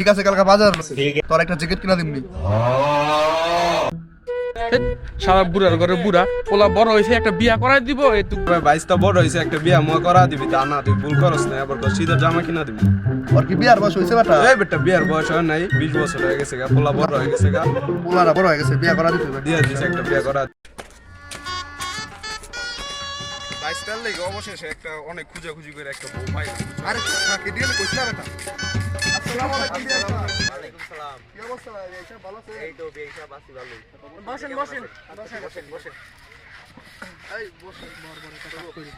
ঠিক আছে, কালকে বাজার আছে, তোর একটা জ্যাকেট কিনা দিবনি। সারা বুড়ার ঘরে বুড়া ওলা বড় হয়েছে একটা বিয়া করাই দিব। বাইশটা বড় হয়েছে একটা বিয়া মুয়া করা দিবি, তা না তুই ভুল করস না, আবার শীতের জামা কিনা দিবি। ওর কি বিয়ার বয়স হয়েছে বেটা? এই বেটা বিয়ার বয়স হয় নাই, 20 বছর হয়ে গেছে গা, পোলা বড় হয়ে গেছে গা, পোলারা বড় হয়ে গেছে, বিয়া করা দিতে হবে। দিয়ে দিছে একটা বিয়া করা। বাইশটার লেগে অবশেষে একটা অনেক খুঁজাখুঁজি করে একটা বউ পাই। আরে কাকে দিয়ে কইছিলাম এটা। আসসালামু আলাইকুম বিয়া। ওয়ালাইকুম সালাম। কি অবস্থা ভাই? এইসব ভালো আছে? এই তো বেশা বাসি ভালো। বসেন বসেন বসেন। এই বসে বড় একটা কাজ করি।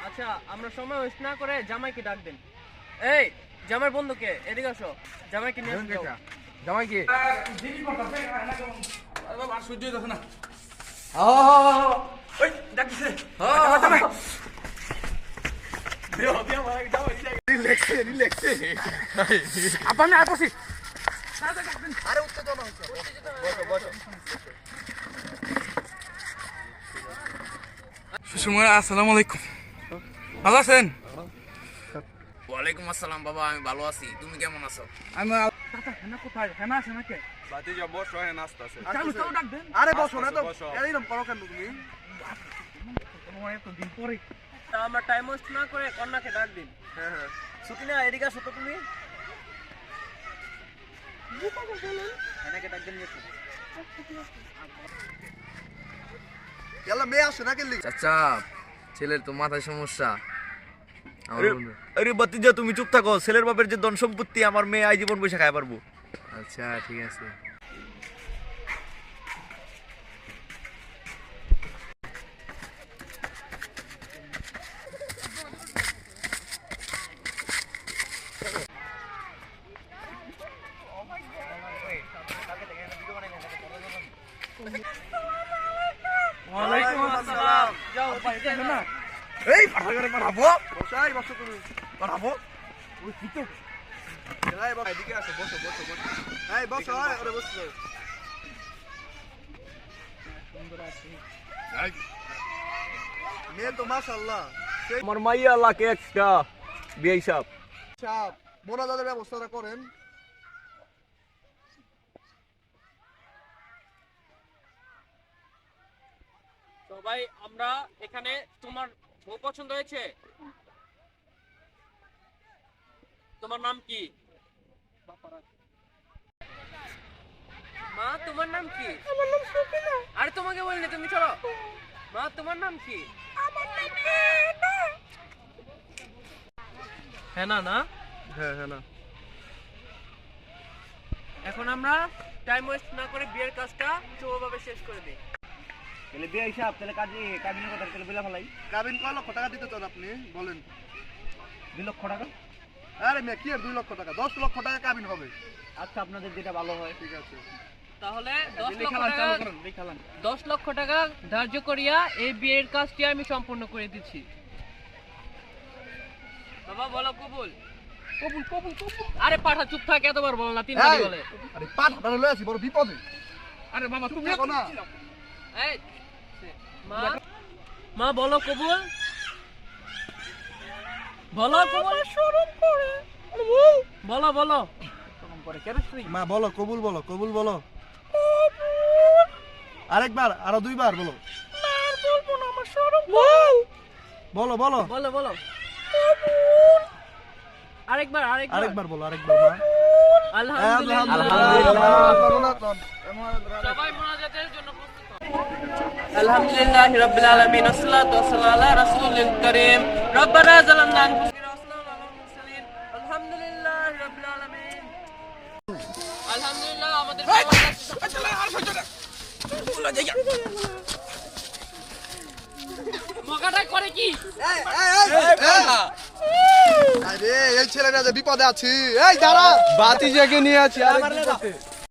আচ্ছা আমরা সময় ওয়েস্ট না করে জামাইকে ডাক দেন। এই জামাই বন্ধুকে এদিকে আসো, জামাইকে নিয়ে আসো। জামাই কি? বাবা সহ্য হইতাছে না। ওই ডাকছে। রিল্যাক্স। আপনি আর বসি। আরে উত্তেজনা হচ্ছে। বসো। সুষমা আসসালামু আলাইকুম, ভালো আছেন? ওয়ালাইকুম আসসালাম বাবা, আমি ভালো আছি, তুমি কেমন আছো? আমি হেনা কোথায়? হেনা আছে নাকি? বাতি যা বস হয় নাস্তা আছে। চালু ডাক দেন। আরে বসো না তো। বসো। এরকম করো কেন তুমি? এতদিন পরে আমরা টাইম ওয়েস্ট না করে কন্যাকে ডাক দিন। হ্যাঁ। সুকিনা এদিকে আসো তো তুমি। হেনাকে ডাক দেন। এলা মেয়ে আসে না কেলি? চাচা, ছেলের তো মাথায় সমস্যা। আরে বাতিজা তুমি চুপ থাকো, ছেলের বাপের যে ধন সম্পত্তি আমার মেয়ে আজীবন বসে খায় পারবো। আচ্ছা ঠিক আছে। ওয়ালাইকুম আসসালাম। যাও বাইরে হেনা। এই পাঠা করে পাঠাবো। বসো তুমি। পাঠাবো। ওই কি তো? এই বাবা এদিকে আসো, বসো। এই বসো, আরে বসো। মেয়ে তো মাশাআল্লাহ। আমার মাইয়া লাকে একটা বিয়ে হিসাব। চাপ মোনাজাতের ব্যবস্থাটা করেন। তো ভাই আমরা এখানে, তোমার বউ পছন্দ হয়েছে? তোমার নাম কি? মা তোমার নাম কি? আমার নাম সুকিনা। আরে তোমাকে বলিনি, তুমি চলো। মা তোমার নাম কি? আমার নাম হেনা। না হ্যাঁ না। এখন আমরা টাইম ওয়েস্ট না করে বিয়ের কাজটা চৌভাবে শেষ করে দিই। তাহলে বিয়ে হিসাব, তাহলে কাবিনের কথা তাহলে বিলা ফেলাই। কাবিন কয় লক্ষ টাকা দিতে চান আপনি? বলেন। 2 লক্ষ টাকা। আরে মেয়ে কি আর 2 লক্ষ টাকা? 10 লক্ষ টাকা কাবিন হবে। আচ্ছা আপনাদের যেটা ভালো হয়। ঠিক আছে। তাহলে 10 লক্ষ টাকা ধার্য করিয়া এই বিয়ের কাজটি আমি সম্পূর্ণ করে দিচ্ছি। বাবা বলো কবুল। কবুল। আরে পাঠা চুপ থাক, এতবার বল না, 3 বার বলে। আরে পাঠাটা লয়ে আসি বড় বিপদে। আরে বাবা তুমি দেখো না। এই মা বলো কবুল। বলো কবুল। শরম করে বলো শরম করে কেন তুই? মা বলো কবুল বলো। আরেকবার, আরো 2 বার বলো। না আর বলবো না, আমার শরম। বলো। বলো আরেকবার বলো মা। আলহামদুলিল্লাহ। সবাই মোনাজাতের জন্য প্রস্তুত হন। আলহামদুলিল্লাহি রাব্বিল আলামিন, আসসালাতু ওয়াসসালামু আলা রাসূলিল কারীম। রব্বানা যালামনা আনফুসানা ওয়া আসসালামু আলাল মুরসালিন। আলহামদুলিল্লাহি রাব্বিল আলামিন। আলহামদুলিল্লাহ আমাদের মগাটা করে কি? আরে এই ছেলেটা যে বিপদে আছি। এই দাঁড়া, বাতি জাগে নিয়ে আছি আরেক বিপদে।